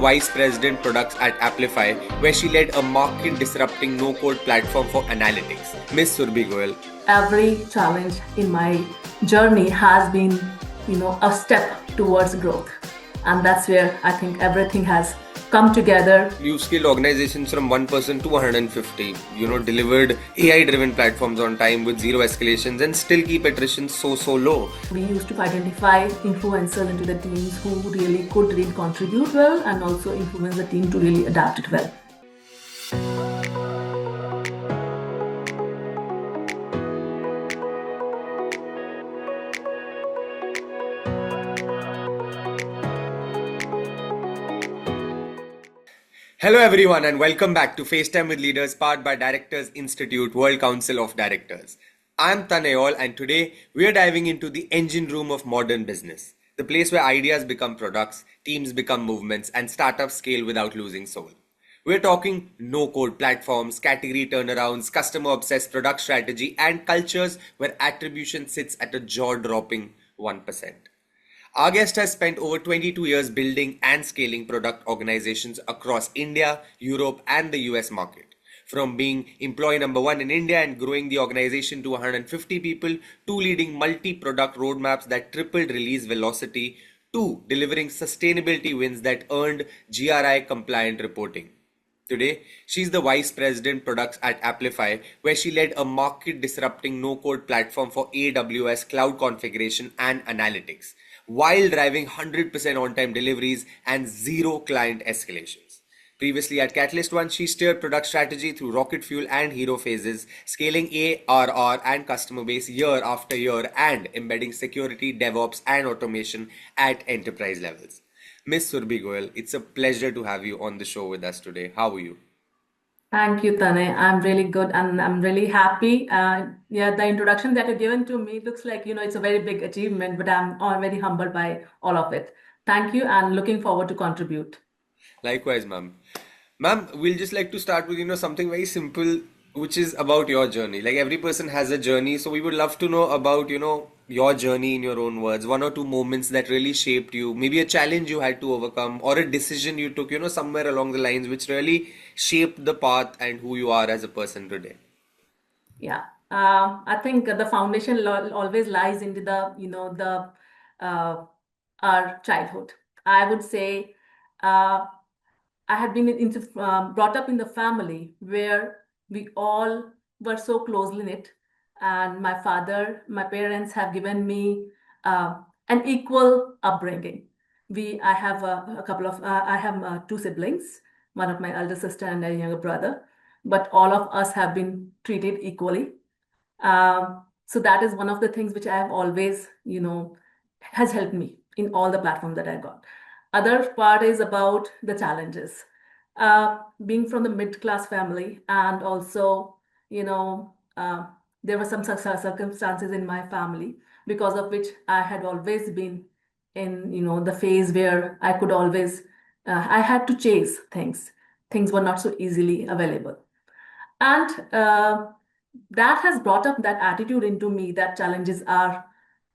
Vice President Products at Applify, where she led a market-disrupting no-code platform for analytics. Miss Surbhi Goyal. Every challenge in my journey has been, a step towards growth. And that's where I think everything has come together. You've scaled organizations from 1% to 150, delivered AI-driven platforms on time with zero escalations and still keep attrition so low. We used to identify influencers into the teams who really could really contribute well and also influence the team to really adapt it well. Hello everyone and welcome back to FaceTime with Leaders powered by Directors Institute World Council of Directors. I'm Tanayol and today we are diving into the engine room of modern business, the place where ideas become products, teams become movements and startups scale without losing soul. We're talking no-code platforms, category turnarounds, customer-obsessed product strategy and cultures where attribution sits at a jaw-dropping 1%. Our guest has spent over 22 years building and scaling product organizations across India, Europe, and the US market. From being employee number one in India and growing the organization to 150 people, to leading multi-product roadmaps that tripled release velocity, to delivering sustainability wins that earned GRI compliant reporting. Today, she's the Vice President Products at Applify, where she led a market-disrupting no-code platform for AWS cloud configuration and analytics, while driving 100% on-time deliveries and zero client escalations. Previously at CatalystOne, she steered product strategy through rocket fuel and hero phases, scaling ARR and customer base year after year and embedding security, DevOps and automation at enterprise levels. Miss Surbhi Goyal, it's a pleasure to have you on the show with us today. How are you? Thank you, Tane. I'm really good and I'm really happy. The introduction that you've given to me looks like, it's a very big achievement, but I'm very humbled by all of it. Thank you and looking forward to contribute. Likewise, ma'am. Ma'am, we'll just like to start with, something very simple, which is about your journey. Like every person has a journey, so we would love to know about, your journey in your own words, one or two moments that really shaped you, maybe a challenge you had to overcome or a decision you took, somewhere along the lines which really shaped the path and who you are as a person today. Yeah, I think the foundation always lies into our childhood. I would say I had been brought up in the family where we all were so closely knit, and my parents have given me an equal upbringing. I have I have two siblings, one of my elder sister and a younger brother, but all of us have been treated equally. So that is one of the things which I have always, has helped me in all the platforms that I got. Other part is about the challenges. Being from the mid-class family and also, there were some circumstances in my family because of which I had always been in, the phase where I could always, I had to chase things. Things were not so easily available. And that has brought up that attitude into me that challenges are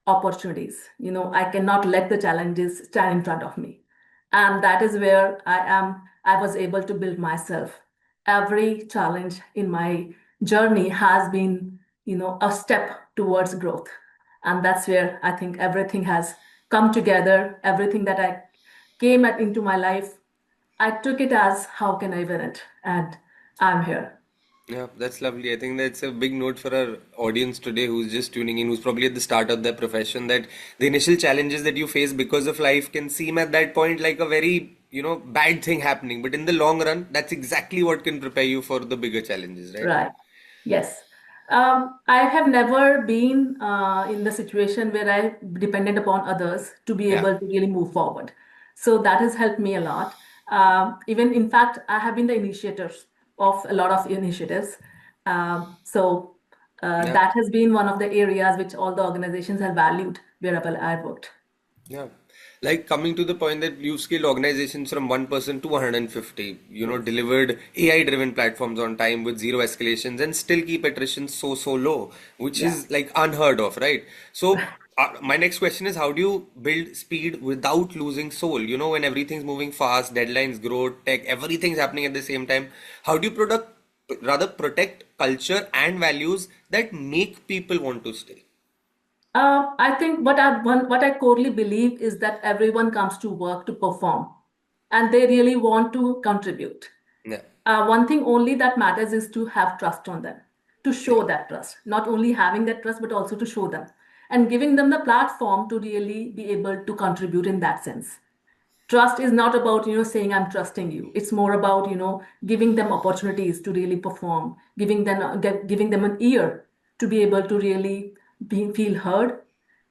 opportunities. I cannot let the challenges stand in front of me. And that is where I was able to build myself. Every challenge in my journey has been, a step towards growth. And that's where I think everything has come together. Everything that I came into my life, I took it as how can I win it? And I'm here. Yeah, that's lovely. I think that's a big note for our audience today who's just tuning in, who's probably at the start of their profession, that the initial challenges that you face because of life can seem at that point like a very, bad thing happening. But in the long run, that's exactly what can prepare you for the bigger challenges, right? Right. Yes. I have never been in the situation where I depended upon others to be Yeah. able to really move forward. So that has helped me a lot. Even in fact, I have been the initiators of a lot of initiatives. So Yeah. that has been one of the areas which all the organizations have valued wherever I've worked. Yeah. Like coming to the point that you've scaled organizations from 1% to 150, delivered AI-driven platforms on time with zero escalations and still keep attrition so low, which Yeah. is like unheard of, right? So My next question is, how do you build speed without losing soul? When everything's moving fast, deadlines grow, tech, everything's happening at the same time. How do you rather protect culture and values that make people want to stay? I think what I corely believe is that everyone comes to work to perform, and they really want to contribute. Yeah, One thing only that matters is to have trust on them, to yeah, show that trust, not only having that trust, but also to show them and giving them the platform to really be able to contribute in that sense. Trust is not about saying I'm trusting you. It's more about giving them opportunities to really perform, giving them an ear to be able to really feel heard,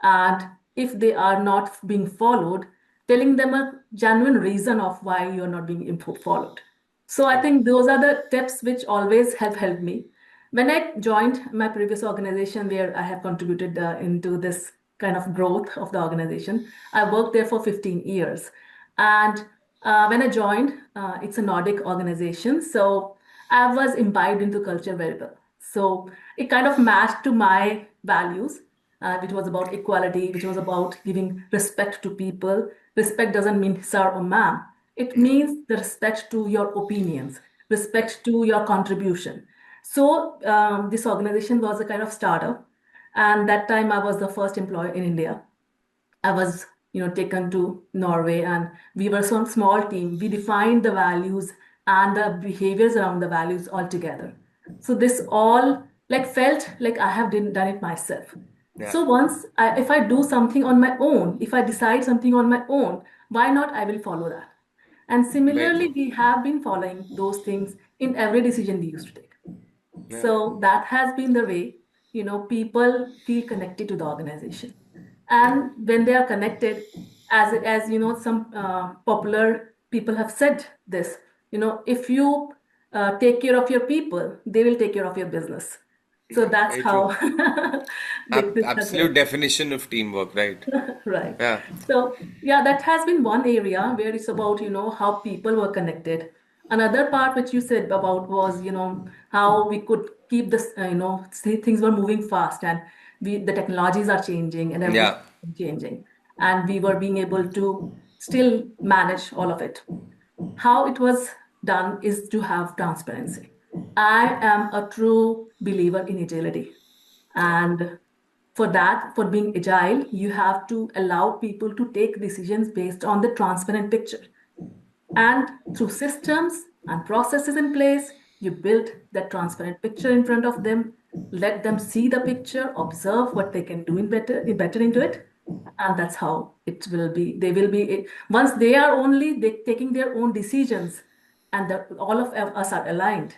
and if they are not being followed, telling them a genuine reason of why you're not being followed. So I think those are the tips which always have helped me. When I joined my previous organization, where I have contributed into this kind of growth of the organization, I worked there for 15 years. And when I joined, it's a Nordic organization. So I was imbibed into culture very well. So it kind of matched to my values, which was about equality, which was about giving respect to people. Respect doesn't mean sir or ma'am. It yeah, means the respect to your opinions, yeah, respect to your contribution. So this organization was a kind of startup, and that time I was the first employee in India. I was, taken to Norway, and we were some small team. We defined the values and the behaviors around the values all together. So this all like felt like I have done it myself. yeah. So if I do something on my own, if I decide something on my own, why not? I will follow that. And Very similarly, true. we have been following those things in every decision we used to take. Yeah, So that has been the way, people feel connected to the organization. yeah, And when they are connected, as some popular people have said this, if you take care of your people, they will take care of your business. So yeah. that's Very how true. this has Absolute worked. definition of teamwork, right? Right. Yeah, So, yeah, that has been one area where it's about, how people were connected. Another part which you said about was, how we could keep this, say things were moving fast, and the technologies are changing and everything yeah, is changing. And we were being able to still manage all of it. How it was done is to have transparency. I am a true believer in agility. yeah, And for that, for being agile, you have to allow people to take decisions based on the transparent picture. And through systems and processes in place, you build that transparent picture in front of them, let them see the picture, observe what they can do better into it. And that's how it will be. They will be, once they are only they taking their own decisions, and all of us are aligned,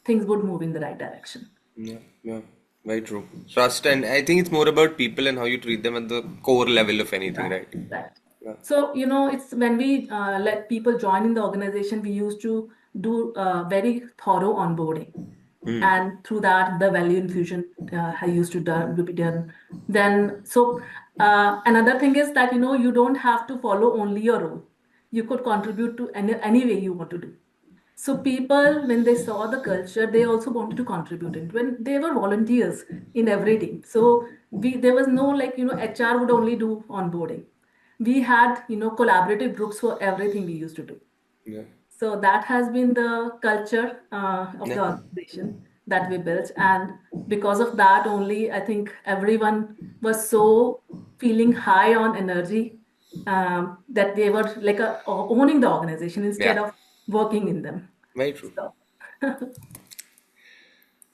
things would move in the right direction. yeah, yeah. Very true. Trust, and I think it's more about people and how you treat them at the core level of anything, Right, right? right. Yeah. So, it's when we let people join in the organization, we used to do very thorough onboarding. And through that, the value infusion I used to be done. Then, so another thing is that, you don't have to follow only your role. You could contribute to any way you want to do. So people, when they saw the culture, they also wanted to contribute it. When they were volunteers in every team. So there was no like, HR would only do onboarding. We had, collaborative groups for everything we used to do. Yeah. So that has been the culture of Yeah. the organization that we built. And because of that only, I think everyone was so feeling high on energy, that they were like owning the organization instead Yeah. of working in them. Very true. So,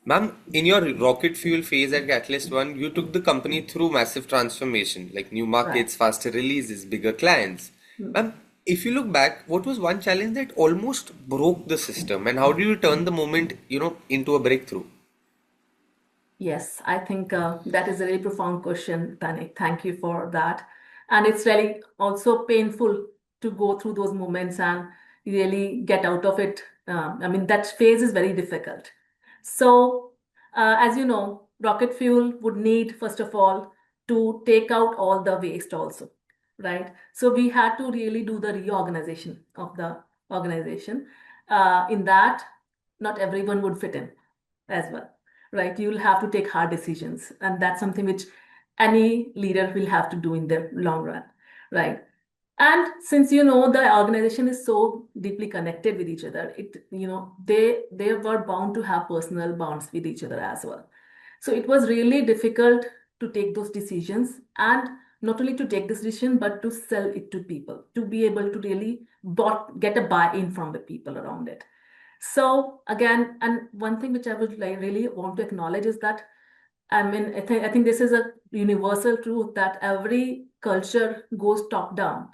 Ma'am, in your rocket fuel phase at Catalyst One, you took the company through massive transformation, like new right. markets, faster releases, bigger clients. Hmm. Ma'am, if you look back, what was one challenge that almost broke the system, and how do you turn the moment, into a breakthrough? Yes, I think that is a very profound question, Tani. Thank you for that. And it's really also painful to go through those moments and really get out of it. I mean, that phase is very difficult. So, as you know, rocket fuel would need, first of all, to take out all the waste also, right? So we had to really do the reorganization of the organization. In that, not everyone would fit in as well, right? You'll have to take hard decisions, and that's something which any leader will have to do in the long run, right? And since the organization is so deeply connected with each other, they were bound to have personal bonds with each other as well. So it was really difficult to take those decisions, and not only to take this decision, but to sell it to people, to be able to really get a buy-in from the people around it. So again, and one thing which I would like really want to acknowledge is that, I mean, I think this is a universal truth that every culture goes top down.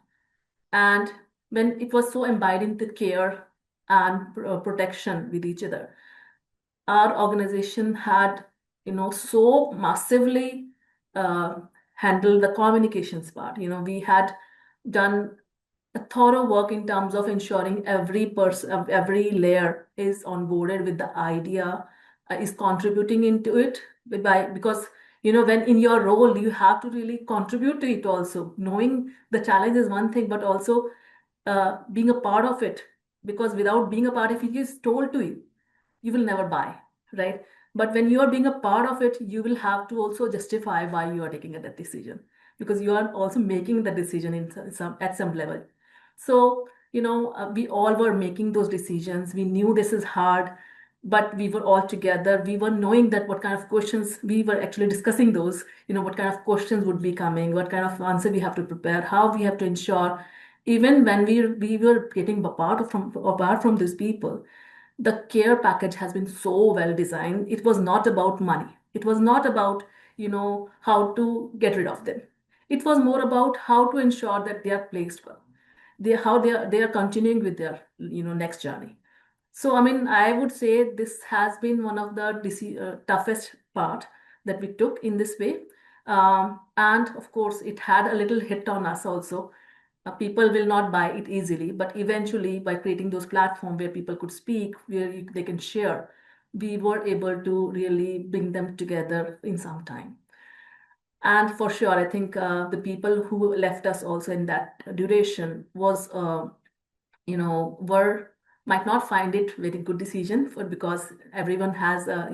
And when it was so embedded the care and protection with each other, our organization had, so massively uh, handled the communications part. We had done a thorough work in terms of ensuring every person, every layer is onboarded with the idea, is contributing into it because when in your role you have to really contribute to it also. Knowing the challenge is one thing, but also being a part of it, because without being a part, if it is told to you, you will never buy, right? But when you are being a part of it, you will have to also justify why you are taking that decision, because you are also making the decision in some at some level. So, we all were making those decisions. We knew this is hard, but we were all together. We were knowing that what kind of questions we were actually discussing those, what kind of questions would be coming, what kind of answer we have to prepare, how we have to ensure, even when we were getting apart from these people, the care package has been so well designed. It was not about money. It was not about, how to get rid of them. It was more about how to ensure that they are placed well. They are continuing with their, next journey. So, I mean, I would say this has been one of the toughest part that we took in this way. And of course, it had a little hit on us also. People will not buy it easily, but eventually, by creating those platforms where people could speak, where they can share, we were able to really bring them together in some time. And for sure, I think the people who left us also in that duration were might not find it very good decision, because everyone has a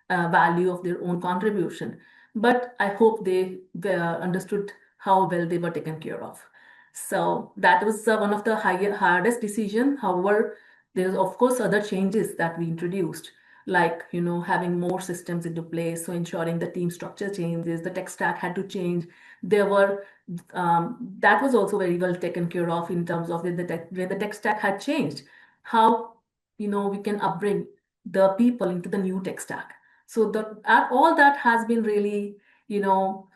value of their own contribution. But I hope they understood how well they were taken care of. So that was one of the hardest decision. However, there's of course other changes that we introduced, like having more systems into place, so ensuring the team structure changes, the tech stack had to change. There were that was also very well taken care of in terms of when the tech stack had changed, how we can upbring the people into the new tech stack. So all that has been really well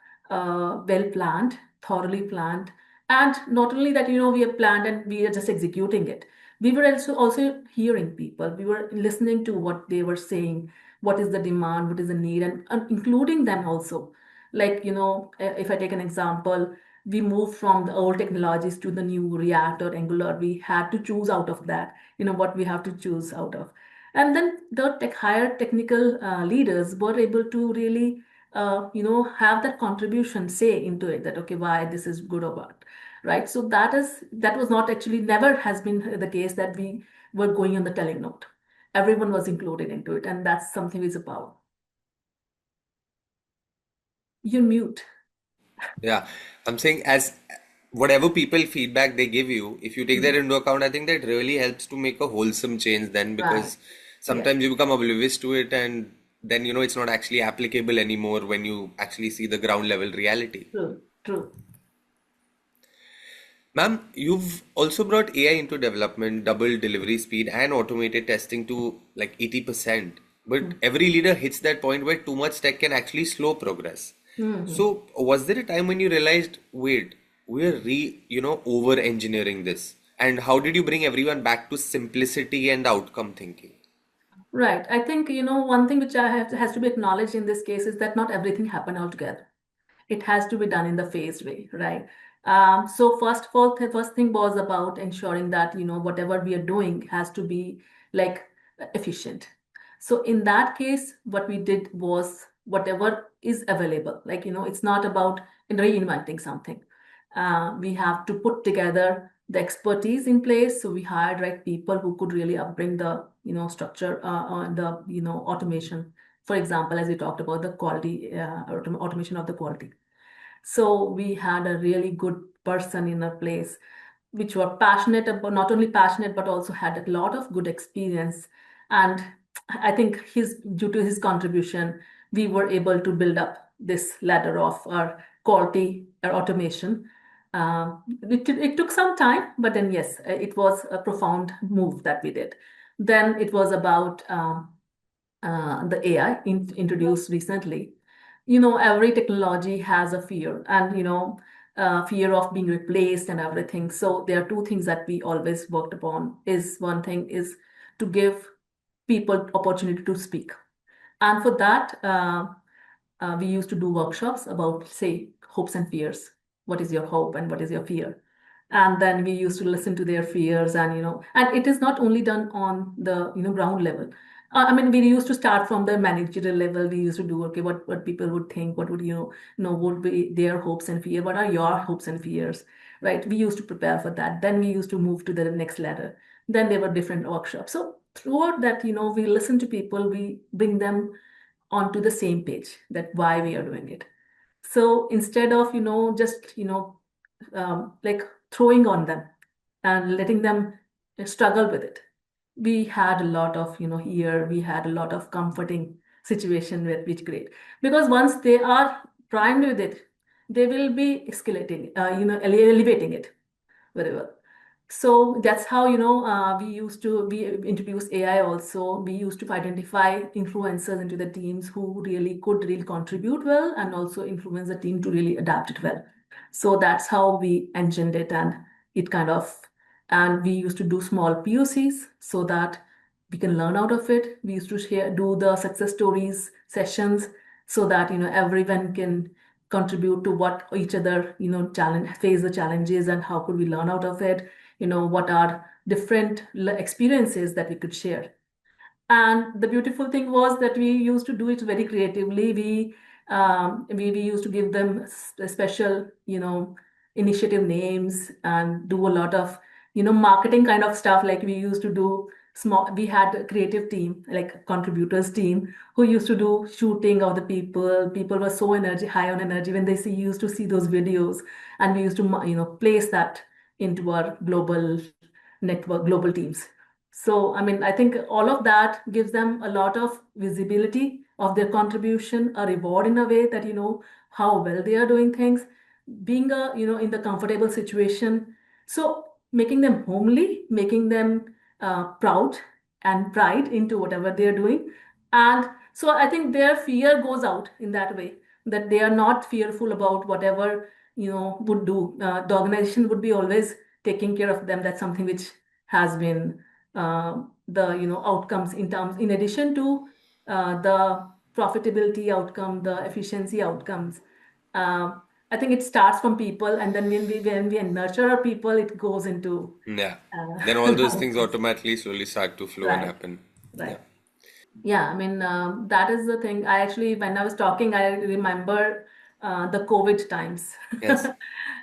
planned, thoroughly planned. And not only that, we have planned and we are just executing it. We were also hearing people. We were listening to what they were saying, what is the demand, what is the need, and including them also. Like, if I take an example, we moved from the old technologies to the new React or Angular. We had to choose out of that, what we have to choose out of. And then the higher technical leaders were able to really, have that contribution say into it, that, okay, why this is good or bad, right? So that was not actually, never has been the case that we were going on the telling note. Everyone was included into it, and that's something is a power. You're mute. Yeah, I'm saying as whatever people feedback they give you, if you take that Mhm. into account, I think that really helps to make a wholesome change then, Right. because Yes. sometimes you become oblivious to it and then it's not actually applicable anymore when you actually see the ground level reality. True. True. Ma'am, you've also brought AI into development, double delivery speed, and automated testing to like 80%. But every leader hits that point where too much tech can actually slow progress. Mm-hmm. So, was there a time when you realized, wait, we're over engineering this? And how did you bring everyone back to simplicity and outcome thinking? Right. I think, one thing which has to be acknowledged in this case is that not everything happened altogether. It has to be done in the phased way, right? So first of all, the first thing was about ensuring that, whatever we are doing has to be like efficient. So in that case, what we did was whatever is available. Like, it's not about reinventing something. We have to put together the expertise in place. So we hired right people who could really upbring the, structure on the, automation For example, as we talked about the quality, automation of the quality. So we had a really good person in our place, which were passionate about, not only passionate, but also had a lot of good experience. And I think due to his contribution, we were able to build up this ladder of our quality, our automation. It took some time, but then yes, it was a profound move that we did. Then it was about the AI introduced recently. Every technology has a fear, and fear of being replaced and everything. So there are two things that we always worked upon. Is one thing is to give people opportunity to speak, and for that, we used to do workshops about, say, hopes and fears. What is your hope and what is your fear? And then we used to listen to their fears, and and it is not only done on the ground level. I mean, we used to start from the managerial level. We used to do, okay, what people would think, what would would be their hopes and fear, what are your hopes and fears, right? We used to prepare for that. Then we used to move to the next ladder. Then there were different workshops. So throughout that, we listen to people, we bring them onto the same page, that why we are doing it. So instead of just like throwing on them and letting them struggle with it, we had a lot of here we had a lot of comforting situation with which great, because once they are primed with it, they will be escalating, elevating it very well. So that's how we introduce AI also. We used to identify influencers into the teams who really could really contribute well, and also influence the team to really adapt it well. So that's how we engined it, and it kind of, and we used to do small POCs so that we can learn out of it. We used to do the success stories sessions so that everyone can contribute to what each other challenge face the challenges, and how could we learn out of it, what are different experiences that we could share. And the beautiful thing was that we used to do it very creatively. We used to give them special, initiative names, and do a lot of, marketing kind of stuff. Like we used to do small, we had a creative team, like contributors team, who used to do shooting of the people. People were so high on energy when they used to see those videos, and we used to, place that into our global network, global teams. So, I mean, I think all of that gives them a lot of visibility of their contribution, a reward in a way that how well they are doing things, being in the comfortable situation. So, making them homely, making them proud and pride into whatever they are doing. And so I think their fear goes out in that way, that they are not fearful about whatever would do. The organization would be always taking care of them. That's something which has been the outcomes in terms, in addition to the profitability outcome, the efficiency outcomes. uh, I think it starts from people, and then when we nurture our people, it goes into Yeah. Then all those things outcomes. automatically slowly start to flow and Right, happen. Yeah. right. Yeah, I mean, that is the thing. I actually, when I was talking, I remember the COVID times Yes.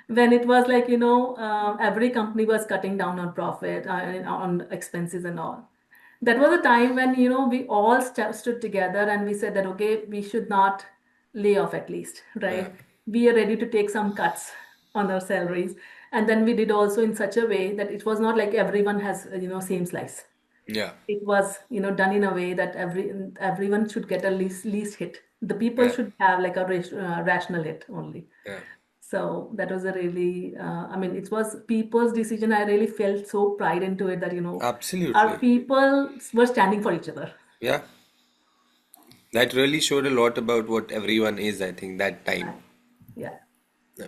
when it was like, every company was cutting down on profit, on expenses and all. That was a time when, we all stood together and we said that, okay, we should not lay off at least, Yeah. right? We are ready to take some cuts on our salaries. And then we did also in such a way that it was not like everyone has, same slice. Yeah. It was done in a way that everyone should get a least hit. The people Yeah. should have like a rational hit only. Yeah. So that was a really, I mean, it was people's decision. I really felt so pride into it that our Absolutely. people were standing for each other. Yeah. That really showed a lot about what everyone is, I think, that time. Right. Yeah, Yeah.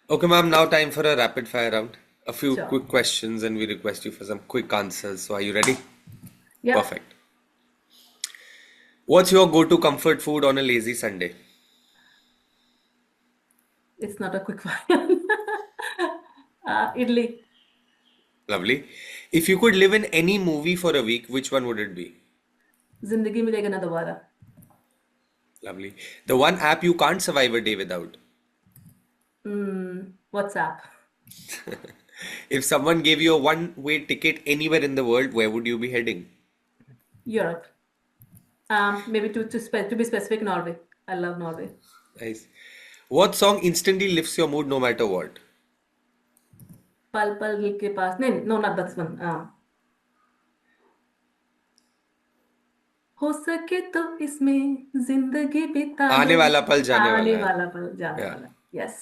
Okay, ma'am, now time for a rapid fire round. A few sure. quick questions and we request you for some quick answers. So are you ready? Yeah, Perfect. What's your go-to comfort food on a lazy Sunday? it's not a quick one. Idli, Lovely. If you could live in any movie for a week, which one would it be? zindagi milega na dobara. Lovely. The one app you can't survive a day without. WhatsApp, If someone gave you a one-way ticket anywhere in the world, where would you be heading? Europe. Maybe to be specific, Norway. I love Norway. Nice. What song instantly lifts your mood no matter what? पल पल के पास नहीं, no, not that one. हो सके तो इसमें जिंदगी बिता आने दो, वाला पल जाने वाला आने है. वाला पल जाने Yeah. वाला. Yes.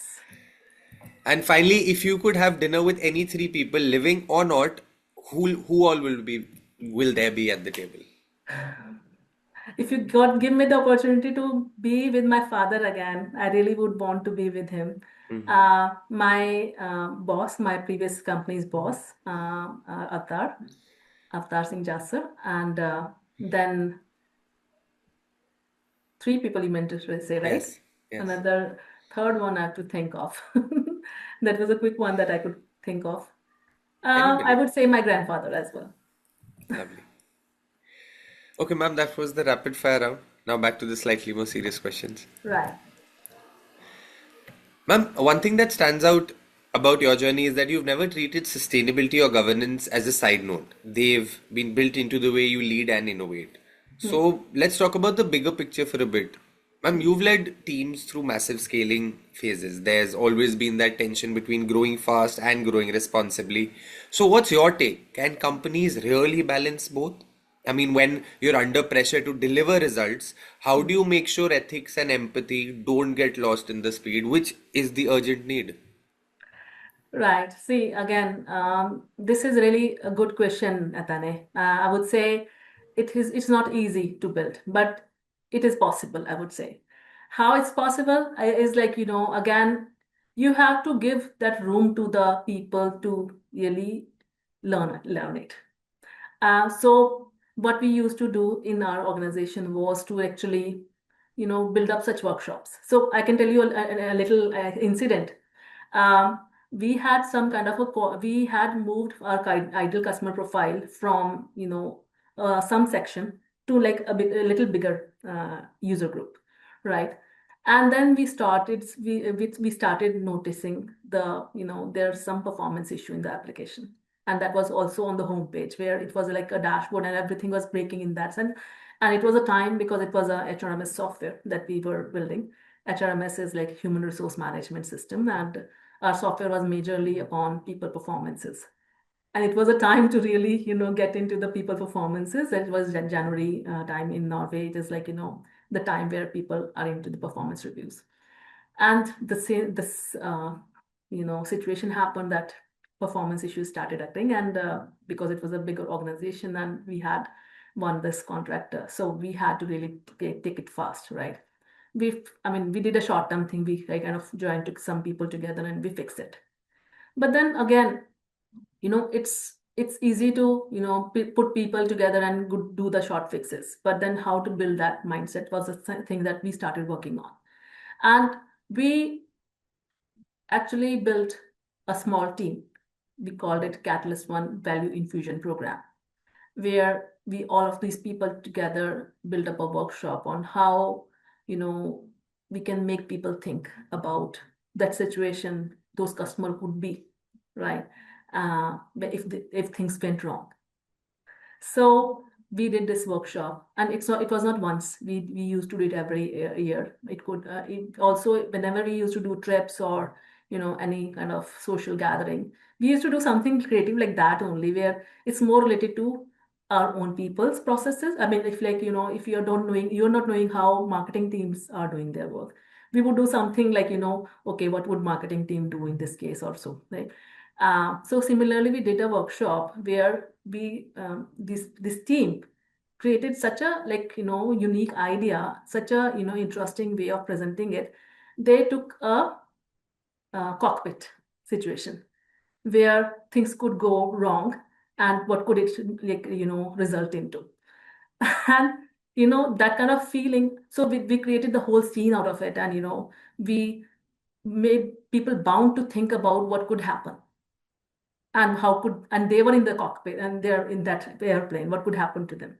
And finally, if you could have dinner with any three people, living or not, who all will there be at the table? If you God give me the opportunity to be with my father again, I really would want to be with him. My boss, my previous company's boss, Avatar Singh Jasser, and then three people you meant to say, right? Yes, yes. Another third one I have to think of. That was a quick one that I could think of. I Anybody. would say my grandfather as well. Lovely. Okay, ma'am, that was the rapid fire round. Now back to the slightly more serious questions. Right. Ma'am, one thing that stands out about your journey is that you've never treated sustainability or governance as a side note. They've been built into the way you lead and innovate. Hmm. So let's talk about the bigger picture for a bit. Ma'am, you've led teams through massive scaling phases. There's always been that tension between growing fast and growing responsibly. So what's your take? Can companies really balance both? I mean, when you're under pressure to deliver results, how do you make sure ethics and empathy don't get lost in the speed, which is the urgent need? Right. See, again, this is really a good question, Atane. I would say it's not easy to build, but it is possible, I would say. How it's possible is like, again, you have to give that room to the people to really learn it. So what we used to do in our organization was to actually, build up such workshops. So I can tell you a little incident. Um, we had some kind of we had moved our ideal customer profile from, some section to like a little bigger user group, right? And then we started noticing there's some performance issue in the application, and that was also on the home page where it was like a dashboard and everything was breaking in that sense. And it was a time because it was a HRMS software that we were building. HRMS is like human resource management system, and our software was majorly upon people performances. And it was a time to really, get into the people performances. It was January time in Norway. It is like, the time where people are into the performance reviews. And this situation happened that performance issues started acting, and because it was a bigger organization and we had won this contract, so we had to really take it fast, right? We did a short-term thing. We like, kind of joined took some people together and we fixed it. But then again, it's easy to put people together and do the short fixes. But then how to build that mindset was the thing that we started working on. And we actually built a small team. We called it CatalystOne Value Infusion Program, where we all of these people together build up a workshop on how you know we can make people think about that situation those customer would be, right? If things went wrong. So we did this workshop, and it was not once. We used to do it every year. It also, whenever we used to do trips or any kind of social gathering, we used to do something creative like that only, where it's more related to our own people's processes. I mean, if like if you're not knowing how marketing teams are doing their work, we would do something like okay, what would marketing team do in this case or so, right? So similarly, we did a workshop where we this team created such a like unique idea, such a interesting way of presenting it. They took a cockpit situation where things could go wrong, and what could it like result into, and that kind of feeling. So we created the whole scene out of it, and we made people bound to think about what could happen and and they were in the cockpit and they're in that airplane, what could happen to them.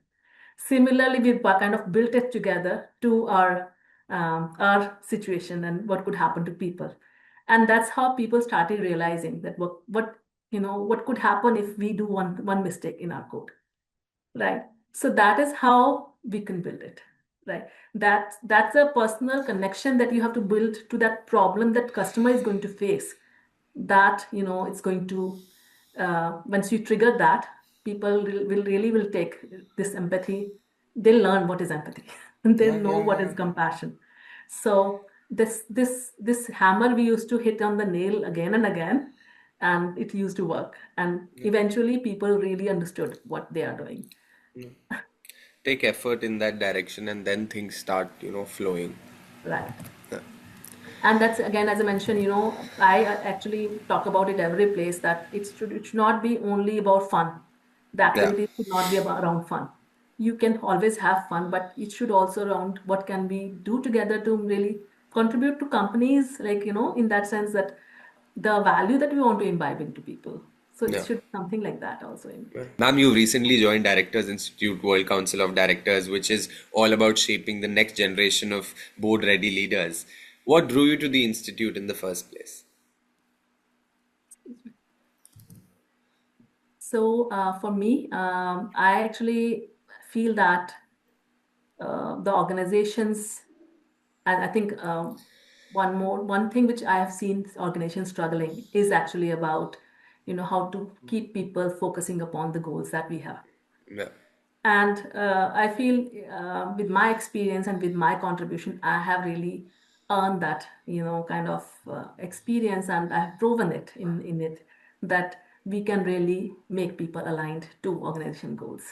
Similarly, we kind of built it together to our situation and what could happen to people. And that's how people started realizing that what could happen if we do one mistake in our code, right? So that is how we can build it, right? That's a personal connection that you have to build to that problem that customer is going to face. That, it's going to, once you trigger that, people will really will take this empathy. They'll learn what is empathy and they'll Yeah, know yeah, what yeah, is compassion. So this hammer we used to hit on the nail again and again, and it used to work. And yeah. eventually people really understood what they are doing. Take effort in that direction, and then things start, flowing. Right. Yeah, And that's again, as I mentioned, I actually talk about it every place that it should not be only about fun. The yeah, activity should not be about around fun. You can always have fun, but it should also around what can we do together to really contribute to companies, like, in that sense that the value that we want to imbibe into people. So it yeah. should be something like that also in. Ma'am, you recently joined Directors Institute World Council of Directors, which is all about shaping the next generation of board ready leaders. What drew you to the institute in the first place? So for me, I actually feel that the organizations, and I think one thing which I have seen organizations struggling is actually about, how to keep people focusing upon the goals that we have. Yeah, And I feel with my experience and with my contribution, I have really earned that, kind of experience, and I have proven it in it that we can really make people aligned to organization goals.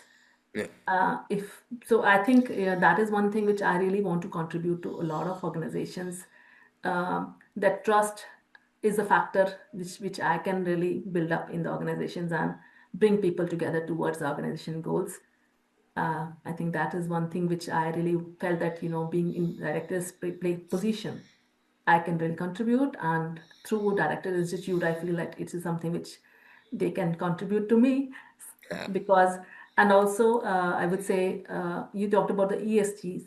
yeah, If so, I think that is one thing which I really want to contribute to a lot of organizations. That trust is a factor which I can really build up in the organizations and bring people together towards the organization goals. I think that is one thing which I really felt that, being in director's position, I can really contribute. And through Director Institute, I feel that it is something which they can contribute to me yeah, because, and also I would say you talked about the ESGs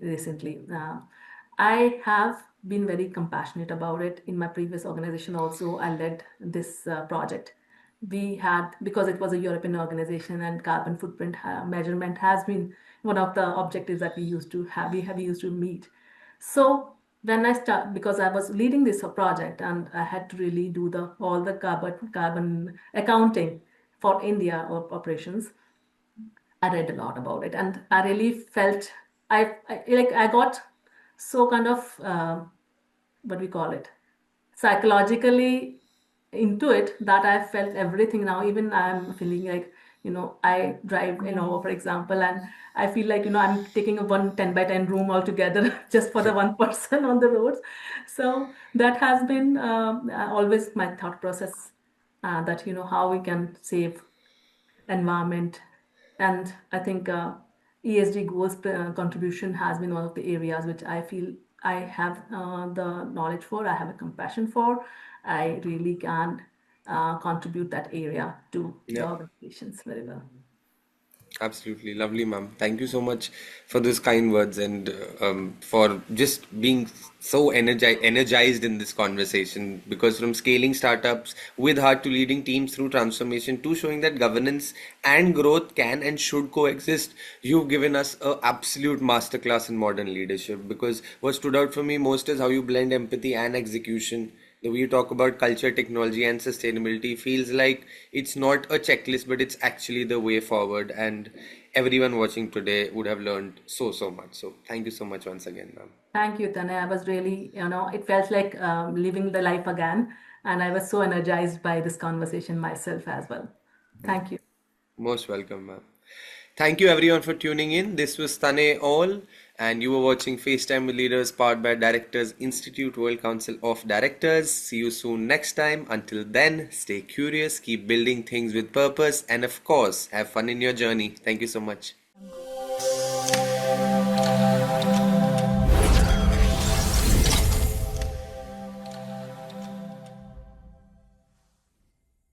recently. I have been very compassionate about it. In my previous organization also, I led this project. We had, because it was a European organization and carbon footprint measurement has been one of the objectives that we used to meet. So when I start, because I was leading this project and I had to really do the all the carbon accounting for India or operations, I read a lot about it, and I really felt I got so kind of what we call it, psychologically into it, that I felt everything now. Even I'm feeling like, I drive Innova, for example, and I feel like, I'm taking a one 10 by 10 room altogether just for the one person on the roads. So that has been always my thought process, that, how we can save environment. And I think ESG goals contribution has been one of the areas which I feel I have the knowledge for, I have a compassion for. I really can contribute that area to the yeah. organizations very well. Absolutely lovely, ma'am. Thank you so much for those kind words and for just being so energized in this conversation. Because from scaling startups with heart to leading teams through transformation to showing that governance and growth can and should coexist, you've given us a absolute masterclass in modern leadership. Because what stood out for me most is how you blend empathy and execution. The way you talk about culture, technology, and sustainability feels like it's not a checklist, but it's actually the way forward. And everyone watching today would have learned so much. So thank you so much once again, ma'am. Thank you, Tane. I was really, it felt like living the life again, and I was so energized by this conversation myself as well. Thank you. Most welcome, ma'am. Thank you everyone for tuning in. This was Tane All, and you were watching FaceTime with Leaders powered by Directors Institute World Council of Directors. See you soon next time. Until then, stay curious, keep building things with purpose, and of course, have fun in your journey. Thank you so much.